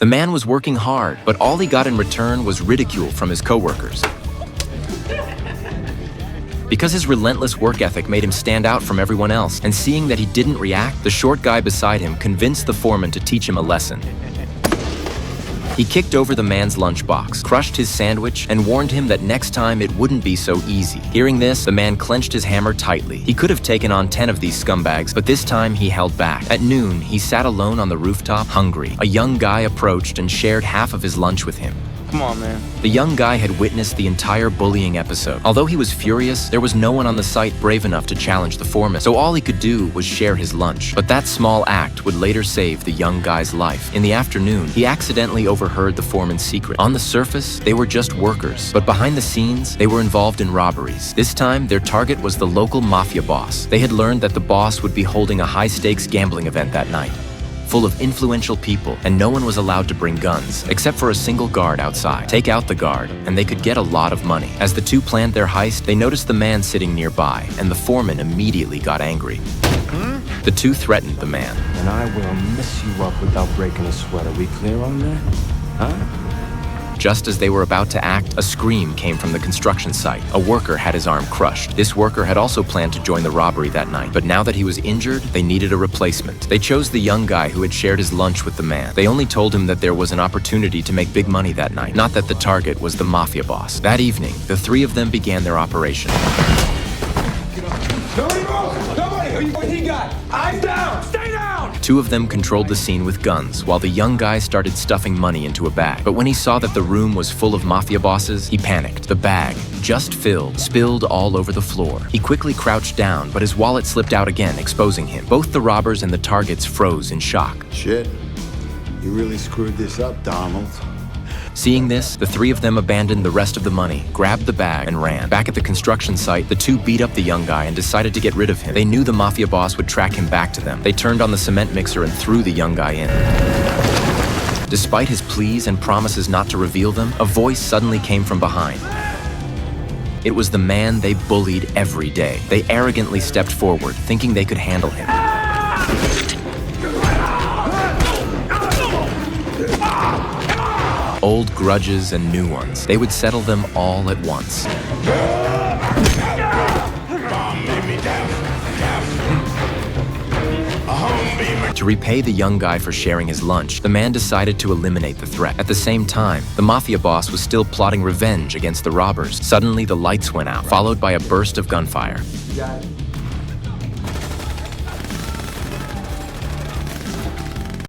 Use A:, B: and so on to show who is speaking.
A: The man was working hard, but all he got in return was ridicule from his coworkers. Because his relentless work ethic made him stand out from everyone else, and seeing that he didn't react, the short guy beside him convinced the foreman to teach him a lesson. He kicked over the man's lunchbox, crushed his sandwich, and warned him that next time it wouldn't be so easy. Hearing this, the man clenched his hammer tightly. He could have taken on 10 of these scumbags, but this time he held back. At noon, he sat alone on the rooftop, hungry. A young guy approached and shared half of his lunch with him.
B: Come on, man.
A: The young guy had witnessed the entire bullying episode. Although he was furious, there was no one on the site brave enough to challenge the foreman, so all he could do was share his lunch. But that small act would later save the young guy's life. In the afternoon, he accidentally overheard the foreman's secret. On the surface, they were just workers, but behind the scenes, they were involved in robberies. This time, their target was the local mafia boss. They had learned that the boss would be holding a high-stakes gambling event that night, full of influential people, and no one was allowed to bring guns, except for a single guard outside. Take out the guard, and they could get a lot of money. As the two planned their heist, they noticed the man sitting nearby, and the foreman immediately got angry. The two threatened the man.
B: And I will mess you up without breaking a sweat. Are we clear on that? Huh?
A: Just as they were about to act, a scream came from the construction site. A worker had his arm crushed. This worker had also planned to join the robbery that night, but now that he was injured, they needed a replacement. They chose the young guy who had shared his lunch with the man. They only told him that there was an opportunity to make big money that night, not that the target was the mafia boss. That evening, the three of them began their operation.
C: Nobody move! Nobody! What he got? Eyes down! Stay down!
A: Two of them controlled the scene with guns, while the young guy started stuffing money into a bag. But when he saw that the room was full of mafia bosses, he panicked. The bag, just filled, spilled all over the floor. He quickly crouched down, but his wallet slipped out again, exposing him. Both the robbers and the targets froze in shock.
D: Shit. You really screwed this up, Donald.
A: Seeing this, the three of them abandoned the rest of the money, grabbed the bag, and ran. Back at the construction site, the two beat up the young guy and decided to get rid of him. They knew the mafia boss would track him back to them. They turned on the cement mixer and threw the young guy in. Despite his pleas and promises not to reveal them, a voice suddenly came from behind. It was the man they bullied every day. They arrogantly stepped forward, thinking they could handle him. Old grudges and new ones. They would settle them all at once. To repay the young guy for sharing his lunch, the man decided to eliminate the threat. At the same time, the mafia boss was still plotting revenge against the robbers. Suddenly, the lights went out, followed by a burst of gunfire.
B: You got it.